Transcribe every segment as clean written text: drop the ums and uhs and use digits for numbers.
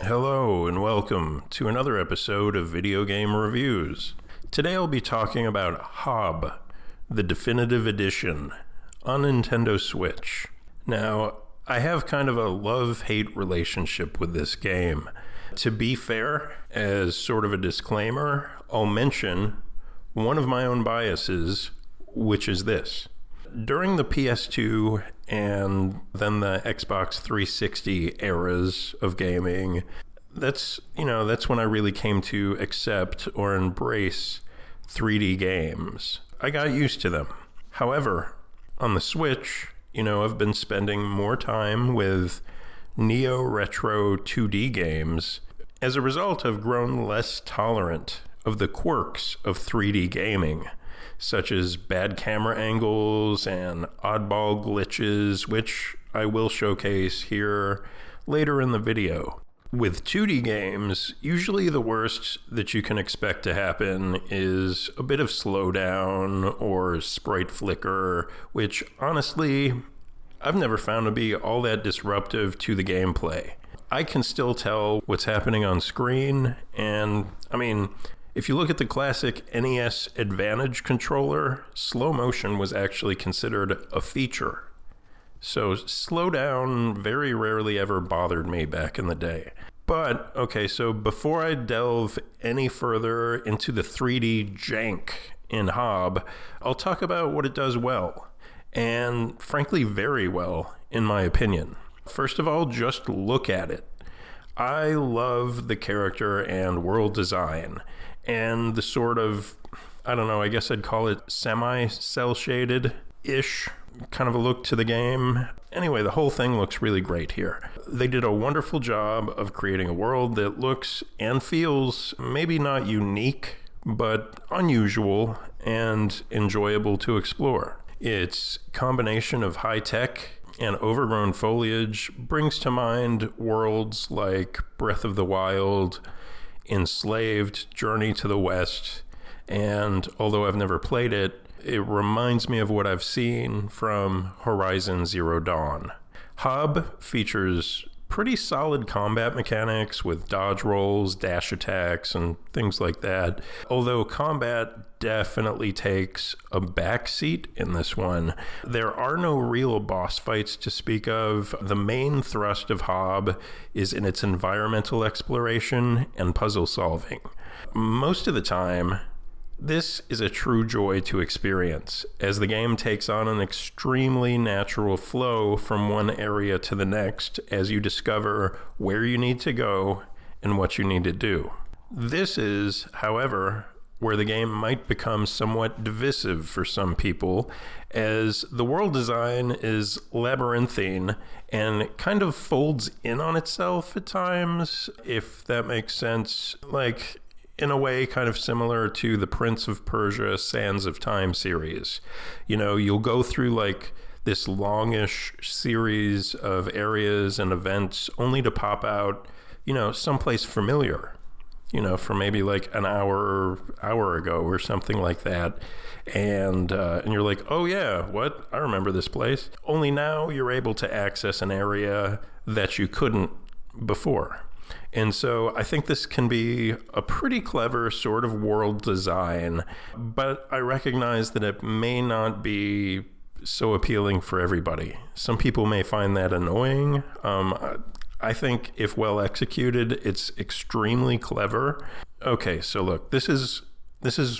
Hello and welcome to another episode of Video Game Reviews. Today I'll be talking about Hob, the Definitive Edition, on Nintendo Switch. Now, I have kind of a love-hate relationship with this game. To be fair, as sort of a disclaimer, I'll mention one of my own biases, which is this. During the PS2 and then the Xbox 360 eras of gaming, that's when I really came to accept or embrace 3D games. I got used to them. However, on the Switch, I've been spending more time with neo-retro 2D games. As a result, I've grown less tolerant of the quirks of 3D gaming, such as bad camera angles and oddball glitches, which I will showcase here later in the video. With 2D games, usually the worst that you can expect to happen is a bit of slowdown or sprite flicker, which honestly, I've never found to be all that disruptive to the gameplay. I can still tell what's happening on screen, and if you look at the classic NES Advantage controller, slow motion was actually considered a feature. So slowdown very rarely ever bothered me back in the day. But, so before I delve any further into the 3D jank in Hob, I'll talk about what it does well, and frankly very well, in my opinion. First of all, just look at it. I love the character and world design, and the sort of, I guess I'd call it semi-cel-shaded-ish kind of a look to the game. Anyway, the whole thing looks really great here. They did a wonderful job of creating a world that looks and feels maybe not unique, but unusual and enjoyable to explore. Its combination of high-tech and overgrown foliage brings to mind worlds like Breath of the Wild, Enslaved, Journey to the West, and although I've never played it, it reminds me of what I've seen from Horizon Zero Dawn. Hob features pretty solid combat mechanics with dodge rolls, dash attacks, and things like that. Although combat definitely takes a backseat in this one. There are no real boss fights to speak of. The main thrust of Hob is in its environmental exploration and puzzle solving. Most of the time, this is a true joy to experience, as the game takes on an extremely natural flow from one area to the next as you discover where you need to go and what you need to do. This is, however, where the game might become somewhat divisive for some people, as the world design is labyrinthine and it kind of folds in on itself at times, if that makes sense. In a way, kind of similar to the Prince of Persia Sands of Time series. You'll go through this longish series of areas and events only to pop out, someplace familiar, for maybe an hour ago or something like that. And you're like, oh yeah, what? I remember this place. Only now you're able to access an area that you couldn't before. And so I think this can be a pretty clever sort of world design, but I recognize that it may not be so appealing for everybody. Some people may find that annoying. I think if well executed, it's extremely clever. Okay, so look, this is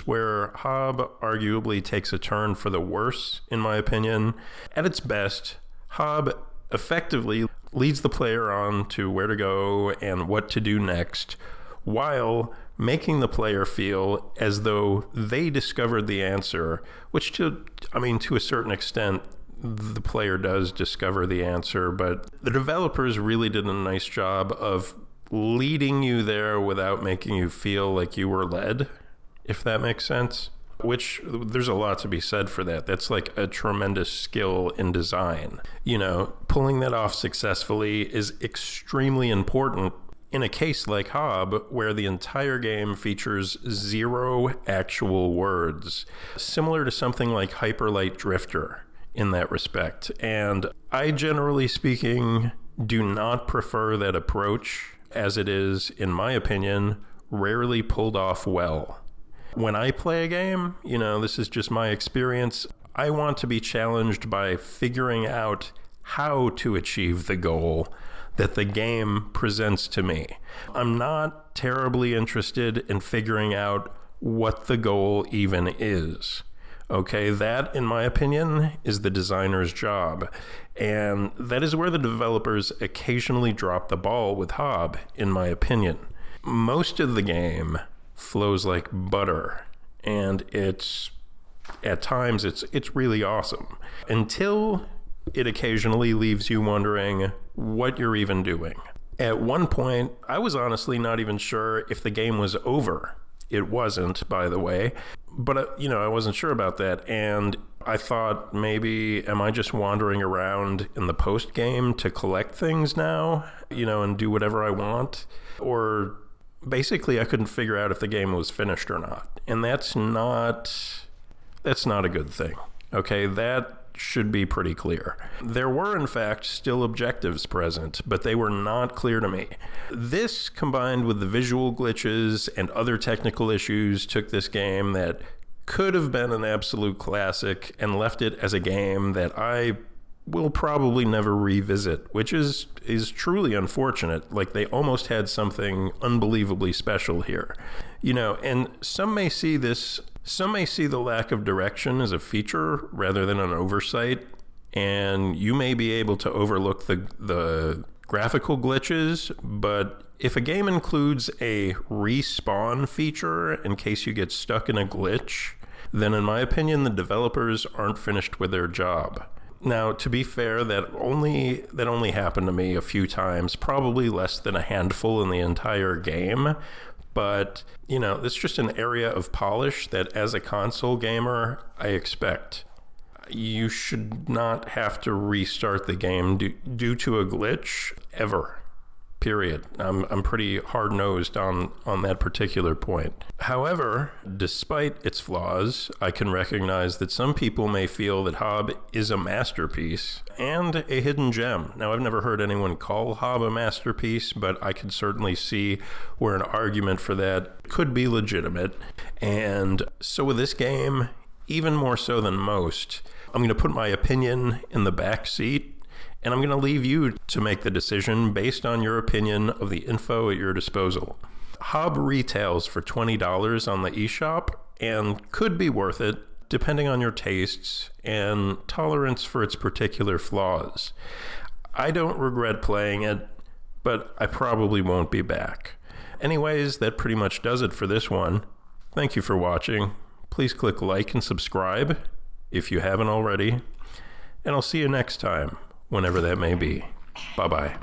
where Hob arguably takes a turn for the worse, in my opinion. At its best, Hob effectively leads the player on to where to go and what to do next, while making the player feel as though they discovered the answer, which to a certain extent, the player does discover the answer, but the developers really did a nice job of leading you there without making you feel like you were led, if that makes sense. Which, there's a lot to be said for that. That's a tremendous skill in design. Pulling that off successfully is extremely important in a case like Hob, where the entire game features 0 actual words, similar to something like Hyper Light Drifter in that respect. And I, generally speaking, do not prefer that approach. as it is, in my opinion, rarely pulled off well. When I play a game, this is just my experience, I want to be challenged by figuring out how to achieve the goal that the game presents to me. I'm not terribly interested in figuring out what the goal even is. Okay, that, in my opinion, is the designer's job. And that is where the developers occasionally drop the ball with Hob, in my opinion. Most of the game flows like butter, and at times it's really awesome. Until it occasionally leaves you wondering what you're even doing. At one point, I was honestly not even sure if the game was over. It wasn't, by the way, but I wasn't sure about that, and I thought, maybe am I just wandering around in the post game to collect things now, and do whatever I want? Or basically I couldn't figure out if the game was finished or not, and that's not a good thing. Okay, that should be pretty clear. There were, in fact, still objectives present, but they were not clear to me. This, combined with the visual glitches and other technical issues, took this game that could have been an absolute classic and left it as a game that I will probably never revisit, which is truly unfortunate. Like, they almost had something unbelievably special here. And some may see the lack of direction as a feature rather than an oversight, and you may be able to overlook the graphical glitches, but if a game includes a respawn feature in case you get stuck in a glitch, then in my opinion, the developers aren't finished with their job. Now, to be fair, that only happened to me a few times, probably less than a handful in the entire game. But, it's just an area of polish that as a console gamer, I expect. You should not have to restart the game due to a glitch ever. Period. I'm pretty hard-nosed on that particular point. However, despite its flaws, I can recognize that some people may feel that Hob is a masterpiece and a hidden gem. Now, I've never heard anyone call Hob a masterpiece, but I could certainly see where an argument for that could be legitimate. And so with this game, even more so than most, I'm going to put my opinion in the back seat, and I'm going to leave you to make the decision based on your opinion of the info at your disposal. Hob retails for $20 on the eShop and could be worth it depending on your tastes and tolerance for its particular flaws. I don't regret playing it, but I probably won't be back. Anyways, that pretty much does it for this one. Thank you for watching. Please click like and subscribe if you haven't already, and I'll see you next time, whenever that may be. Bye-bye.